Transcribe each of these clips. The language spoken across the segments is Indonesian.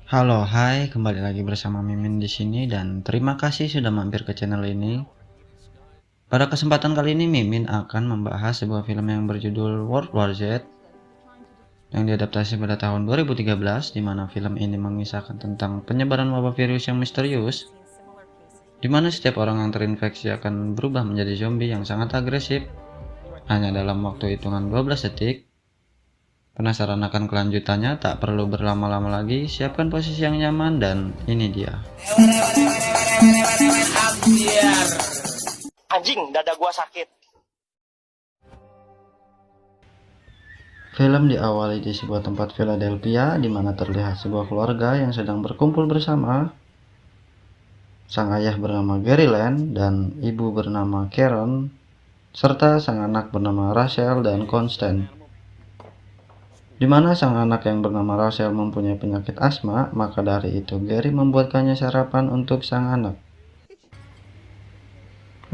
Halo, hai, kembali lagi bersama Mimin di sini dan terima kasih sudah mampir ke channel ini. Pada kesempatan kali ini Mimin akan membahas sebuah film yang berjudul World War Z yang diadaptasi pada tahun 2013, di mana film ini mengisahkan tentang penyebaran wabah virus yang misterius, di mana setiap orang yang terinfeksi akan berubah menjadi zombie yang sangat agresif hanya dalam waktu hitungan 12 detik. Penasaran akan kelanjutannya? Tak perlu berlama-lama lagi, siapkan posisi yang nyaman dan ini dia. Anjing, dada gua sakit. Film diawali di sebuah tempat Philadelphia di mana terlihat sebuah keluarga yang sedang berkumpul bersama. Sang ayah bernama Gary Land dan ibu bernama Karen, serta sang anak bernama Rachel dan Constant. Di mana sang anak yang bernama Rachel mempunyai penyakit asma, maka dari itu Gary membuatkannya sarapan untuk sang anak.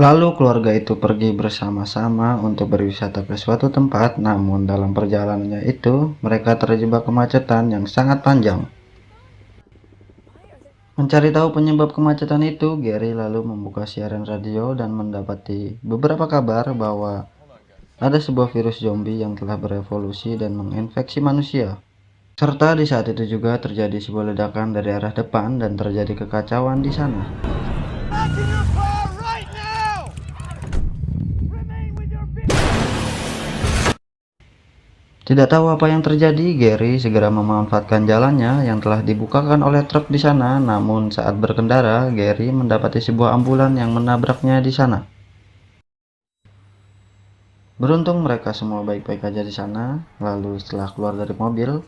Lalu keluarga itu pergi bersama-sama untuk berwisata ke suatu tempat, namun dalam perjalanannya itu mereka terjebak kemacetan yang sangat panjang. Mencari tahu penyebab kemacetan itu, Gary lalu membuka siaran radio dan mendapati beberapa kabar bahwa ada sebuah virus zombie yang telah berevolusi dan menginfeksi manusia. Serta di saat itu juga terjadi sebuah ledakan dari arah depan dan terjadi kekacauan di sana. Tidak tahu apa yang terjadi, Gary segera memanfaatkan jalannya yang telah dibukakan oleh truk di sana. Namun saat berkendara, Gary mendapati sebuah ambulan yang menabraknya di sana. Beruntung mereka semua baik-baik aja di sana. Lalu setelah keluar dari mobil,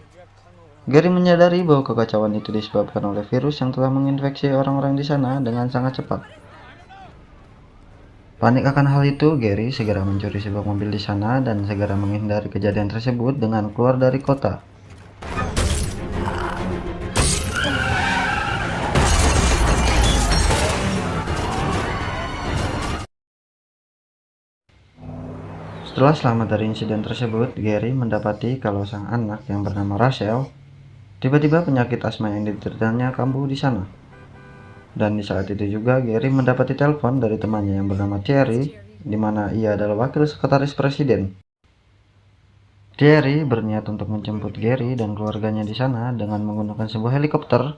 Gary menyadari bahwa kekacauan itu disebabkan oleh virus yang telah menginfeksi orang-orang di sana dengan sangat cepat. Panik akan hal itu, Gary segera mencuri sebuah mobil di sana dan segera menghindari kejadian tersebut dengan keluar dari kota. Setelah selamat dari insiden tersebut, Gary mendapati kalau sang anak yang bernama Rachel tiba-tiba penyakit asma yang dideritanya kambuh di sana. Dan di saat itu juga Gary mendapati telepon dari temannya yang bernama Thierry, di mana ia adalah wakil sekretaris presiden. Thierry berniat untuk menjemput Gary dan keluarganya di sana dengan menggunakan sebuah helikopter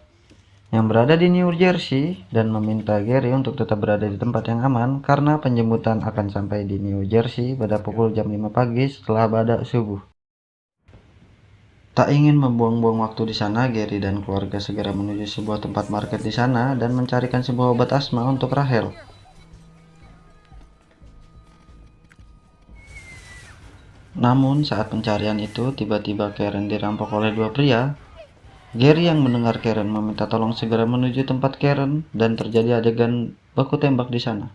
yang berada di New Jersey dan meminta Gary untuk tetap berada di tempat yang aman karena penjemputan akan sampai di New Jersey pada pukul jam 5 pagi setelah badak subuh. Tak ingin membuang-buang waktu di sana, Gary dan keluarga segera menuju sebuah tempat market di sana dan mencarikan sebuah obat asma untuk Rachel. Namun saat pencarian itu, tiba-tiba Karen dirampok oleh dua pria. Gary yang mendengar Karen meminta tolong segera menuju tempat Karen dan terjadi adegan baku tembak di sana.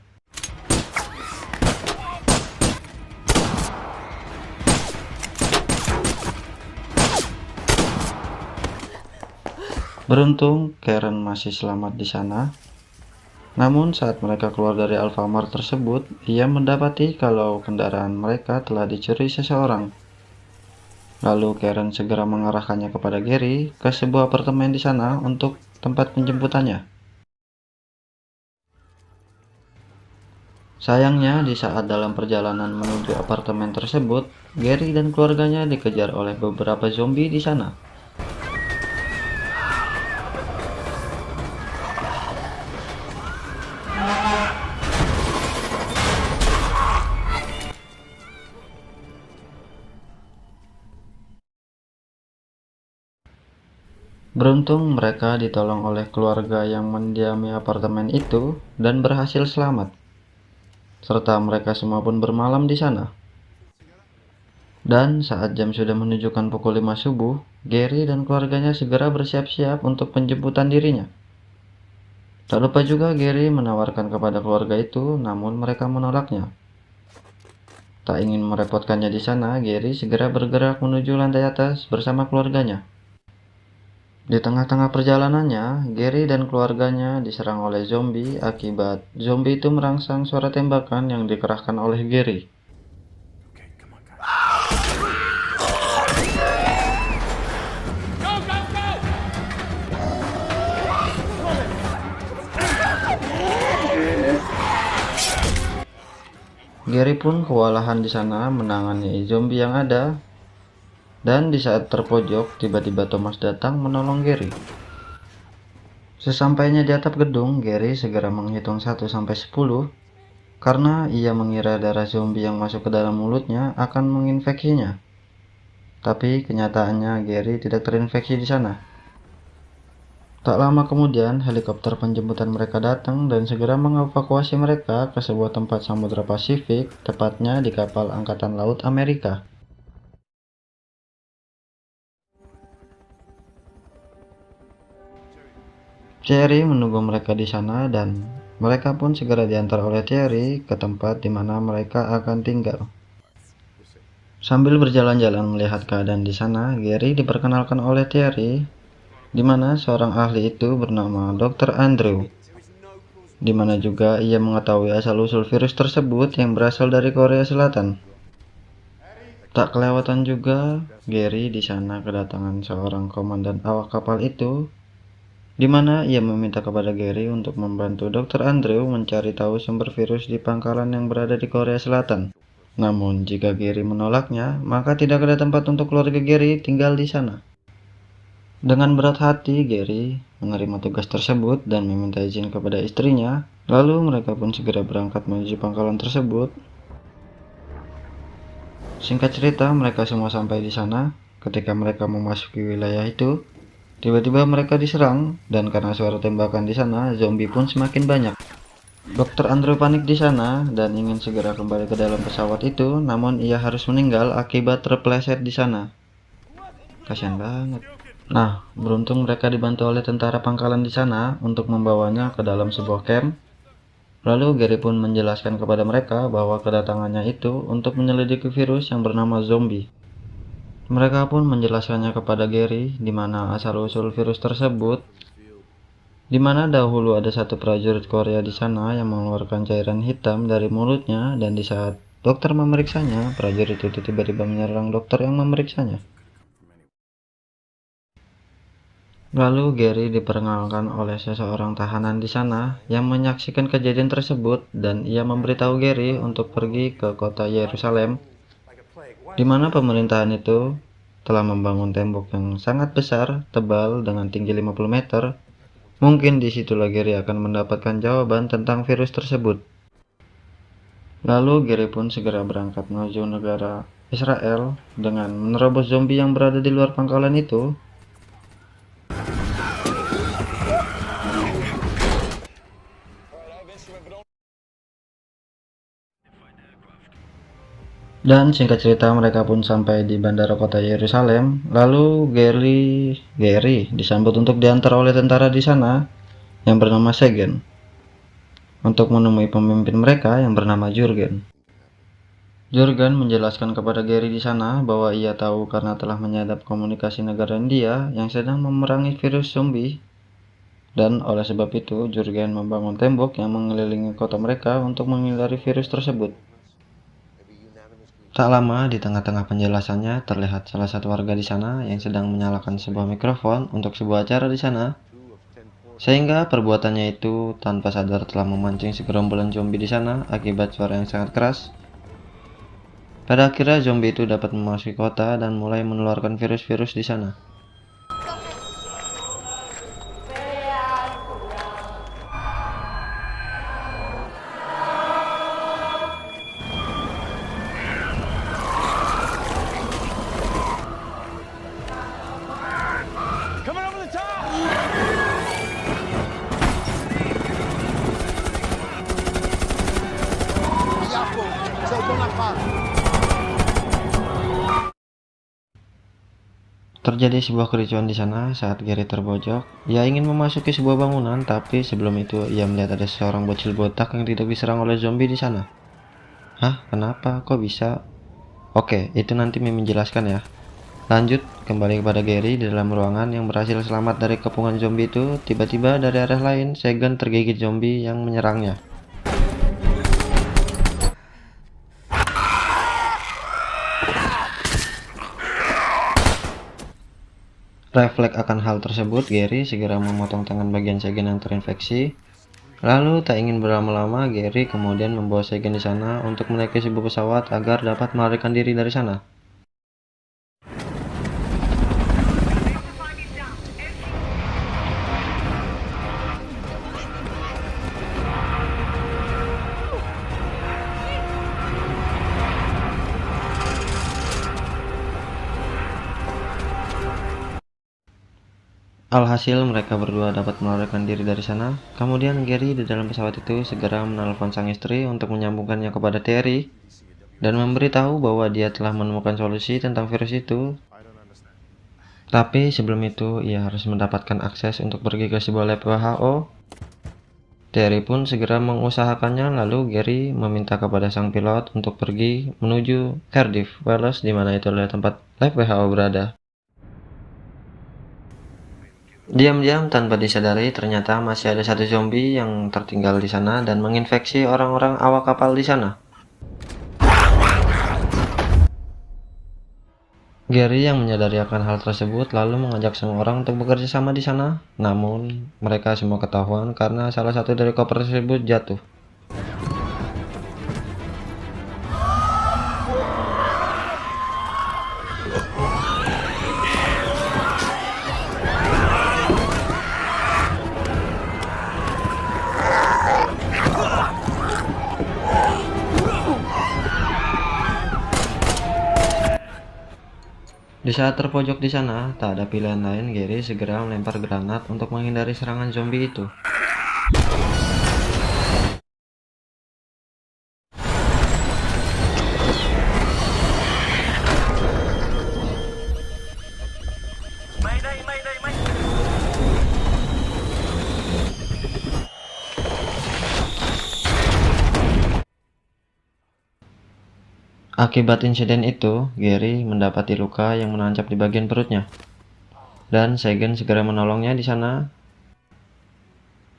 Beruntung Karen masih selamat di sana. Namun saat mereka keluar dari Alfamart tersebut, ia mendapati kalau kendaraan mereka telah dicuri seseorang. Lalu Karen segera mengarahkannya kepada Gary ke sebuah apartemen di sana untuk tempat penjemputannya. Sayangnya di saat dalam perjalanan menuju apartemen tersebut, Gary dan keluarganya dikejar oleh beberapa zombie di sana. Beruntung mereka ditolong oleh keluarga yang mendiami apartemen itu dan berhasil selamat. Serta mereka semua pun bermalam di sana. Dan saat jam sudah menunjukkan pukul 5 subuh, Gary dan keluarganya segera bersiap-siap untuk penjemputan dirinya. Tak lupa juga Gary menawarkan kepada keluarga itu, namun mereka menolaknya. Tak ingin merepotkannya di sana, Gary segera bergerak menuju lantai atas bersama keluarganya. Di tengah-tengah perjalanannya, Gary dan keluarganya diserang oleh zombie akibat zombie itu merangsang suara tembakan yang dikerahkan oleh Gary. Gary pun kewalahan di sana menangani zombie yang ada, dan di saat terpojok tiba-tiba Thomas datang menolong Gary. Sesampainya di atap gedung, Gary segera menghitung 1 sampai 10 karena ia mengira darah zombie yang masuk ke dalam mulutnya akan menginfeksinya. Tapi kenyataannya Gary tidak terinfeksi di sana. Tak lama kemudian, helikopter penjemputan mereka datang dan segera mengevakuasi mereka ke sebuah tempat Samudra Pasifik, tepatnya di kapal Angkatan Laut Amerika. Thierry menunggu mereka di sana dan mereka pun segera diantar oleh Thierry ke tempat di mana mereka akan tinggal. Sambil berjalan-jalan melihat keadaan di sana, Gary diperkenalkan oleh Thierry, di mana seorang ahli itu bernama Dr. Andrew, di mana juga ia mengetahui asal-usul virus tersebut yang berasal dari Korea Selatan. Tak kelewatan juga, Gary di sana kedatangan seorang komandan awak kapal itu, di mana ia meminta kepada Gary untuk membantu Dr. Andrew mencari tahu sumber virus di pangkalan yang berada di Korea Selatan. Namun jika Gary menolaknya, maka tidak ada tempat untuk keluarga Gary tinggal di sana. Dengan berat hati, Gary menerima tugas tersebut dan meminta izin kepada istrinya. Lalu mereka pun segera berangkat menuju pangkalan tersebut. Singkat cerita, mereka semua sampai di sana. Ketika mereka memasuki wilayah itu, tiba-tiba mereka diserang, dan karena suara tembakan di sana, zombie pun semakin banyak. Dr. Andrew panik di sana dan ingin segera kembali ke dalam pesawat itu, namun ia harus meninggal akibat terpeleset di sana. Kasian banget. Nah, beruntung mereka dibantu oleh tentara pangkalan di sana untuk membawanya ke dalam sebuah camp. Lalu Gary pun menjelaskan kepada mereka bahwa kedatangannya itu untuk menyelidiki virus yang bernama zombie. Mereka pun menjelaskannya kepada Gary di mana asal-usul virus tersebut, di mana dahulu ada satu prajurit Korea di sana yang mengeluarkan cairan hitam dari mulutnya, dan di saat dokter memeriksanya, prajurit itu tiba-tiba menyerang dokter yang memeriksanya. Lalu Gary diperkenalkan oleh seseorang tahanan di sana yang menyaksikan kejadian tersebut, dan ia memberitahu Gary untuk pergi ke kota Yerusalem, di mana pemerintahan itu telah membangun tembok yang sangat besar, tebal dengan tinggi 50 meter. Mungkin disitulah Gary akan mendapatkan jawaban tentang virus tersebut. Lalu Gary pun segera berangkat menuju negara Israel dengan menerobos zombie yang berada di luar pangkalan itu. Dan singkat cerita, mereka pun sampai di bandara kota Yerusalem. Lalu Gary disambut untuk diantar oleh tentara di sana yang bernama Segen untuk menemui pemimpin mereka yang bernama Jurgen. Jurgen menjelaskan kepada Gary di sana bahwa ia tahu karena telah menyadap komunikasi negara India yang sedang memerangi virus zombie, dan oleh sebab itu Jurgen membangun tembok yang mengelilingi kota mereka untuk menghindari virus tersebut. Tak lama, di tengah-tengah penjelasannya terlihat salah satu warga di sana yang sedang menyalakan sebuah mikrofon untuk sebuah acara di sana, sehingga perbuatannya itu tanpa sadar telah memancing segerombolan zombie di sana akibat suara yang sangat keras. Pada akhirnya zombie itu dapat memasuki kota dan mulai menularkan virus-virus di sana. Terjadi sebuah kericuan di sana saat Gary terbojok. Ia ingin memasuki sebuah bangunan, tapi sebelum itu ia melihat ada seorang bocil botak yang tidak diserang oleh zombie di sana. Hah? Kenapa? Kok bisa? Oke, itu nanti Mimi menjelaskan ya. Lanjut, kembali kepada Gary di dalam ruangan yang berhasil selamat dari kepungan zombie itu. Tiba-tiba dari arah lain, Segen tergigit zombie yang menyerangnya. Refleks akan hal tersebut, Gary segera memotong tangan bagian Segen yang terinfeksi. Lalu tak ingin berlama-lama, Gary kemudian membawa Segen di sana untuk menaiki sebuah pesawat agar dapat melarikan diri dari sana. Alhasil mereka berdua dapat melarikan diri dari sana. Kemudian Gary di dalam pesawat itu segera menelpon sang istri untuk menyambungkannya kepada Terry dan memberitahu bahwa dia telah menemukan solusi tentang virus itu. Tapi sebelum itu ia harus mendapatkan akses untuk pergi ke sebuah lab WHO. Terry pun segera mengusahakannya, lalu Gary meminta kepada sang pilot untuk pergi menuju Cardiff, Wales, di mana itu adalah tempat lab WHO berada. Diam-diam tanpa disadari, ternyata masih ada satu zombie yang tertinggal di sana dan menginfeksi orang-orang awak kapal di sana. Gary yang menyadari akan hal tersebut lalu mengajak semua orang untuk bekerja sama di sana. Namun, mereka semua ketahuan karena salah satu dari koper tersebut jatuh. Di saat terpojok di sana, tak ada pilihan lain, Gary segera melempar granat untuk menghindari serangan zombie itu. Akibat insiden itu, Gary mendapati luka yang menancap di bagian perutnya, dan Segen segera menolongnya di sana.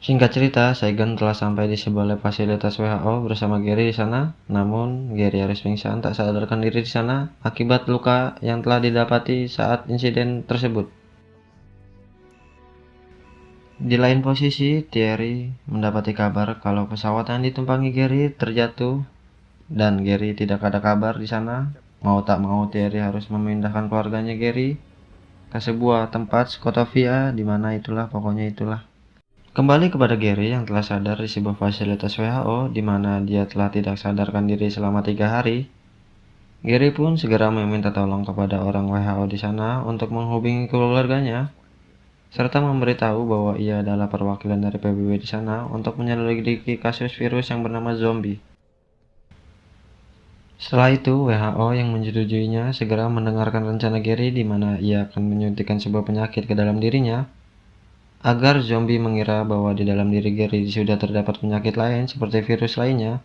Singkat cerita, Segen telah sampai di sebuah lab fasilitas WHO bersama Gary di sana. Namun, Gary harus pingsan tak sadarkan diri di sana akibat luka yang telah didapati saat insiden tersebut. Di lain posisi, Thierry mendapati kabar kalau pesawat yang ditumpangi Gary terjatuh dan Gary tidak ada kabar di sana. Mau tak mau, Thierry harus memindahkan keluarganya Gary ke sebuah tempat Skotopia, di mana pokoknya itulah. Kembali kepada Gary yang telah sadar di sebuah fasilitas WHO, di mana dia telah tidak sadarkan diri selama 3 hari. Gary pun segera meminta tolong kepada orang WHO di sana untuk menghubungi keluarganya, serta memberitahu bahwa ia adalah perwakilan dari PBB di sana untuk menyelidiki kasus virus yang bernama zombie. Setelah itu, WHO yang menyetujuinya segera mendengarkan rencana Gary di mana ia akan menyuntikkan sebuah penyakit ke dalam dirinya, agar zombie mengira bahwa di dalam diri Gary sudah terdapat penyakit lain seperti virus lainnya.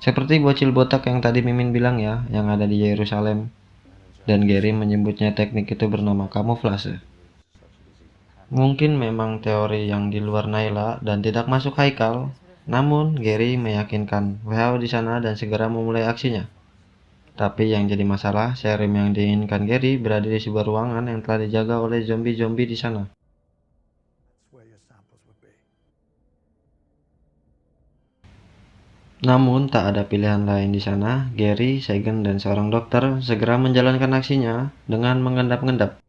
Seperti bocil botak yang tadi Mimin bilang ya, yang ada di Yerusalem. Dan Gary menyebutnya teknik itu bernama kamuflase. Mungkin memang teori yang di luar Naila dan tidak masuk Haikal, namun Gary meyakinkan WHO di sana dan segera memulai aksinya. Tapi yang jadi masalah, serum yang diinginkan Gary berada di sebuah ruangan yang telah dijaga oleh zombie-zombie di sana. Namun tak ada pilihan lain di sana, Gary, Segen, dan seorang dokter segera menjalankan aksinya dengan mengendap-endap,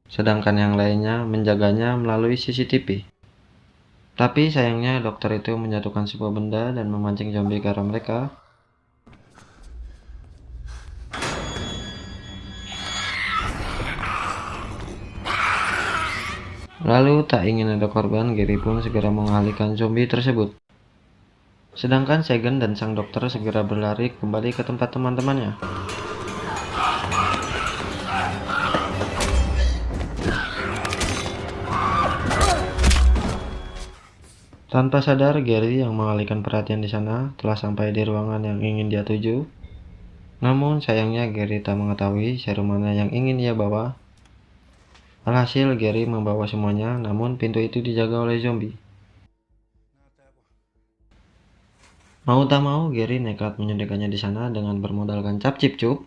sedangkan yang lainnya menjaganya melalui CCTV. Tapi sayangnya dokter itu menjatuhkan sebuah benda dan memancing zombie ke arah mereka. Lalu tak ingin ada korban, Gary pun segera mengalihkan zombie tersebut. Sedangkan Segen dan sang dokter segera berlari kembali ke tempat teman-temannya. Tanpa sadar, Gary yang mengalihkan perhatian di sana telah sampai di ruangan yang ingin dia tuju. Namun sayangnya Gary tak mengetahui serum mana yang ingin ia bawa. Alhasil Gary membawa semuanya, namun pintu itu dijaga oleh zombie. Mau tak mau, Gary nekat menyuntikkannya di sana dengan bermodalkan cap cip cup.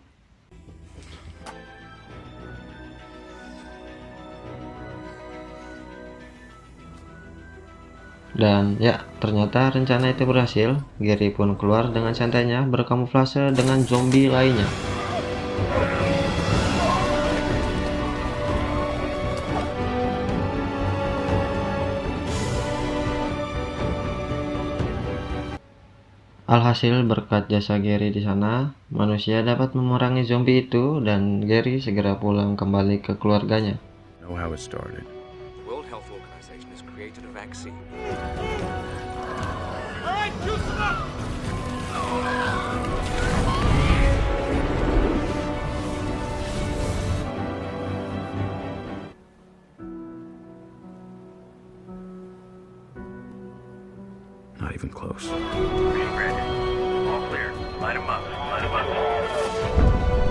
Dan ya, ternyata rencana itu berhasil. Gary pun keluar dengan santainya berkamuflase dengan zombie lainnya. Alhasil, berkat jasa Gary di sana, manusia dapat memerangi zombie itu dan Gary segera pulang kembali ke keluarganya. Know how it started. The World Health Organization has created a vaccine. Not even close. All clear. Light 'em up. Light 'em up.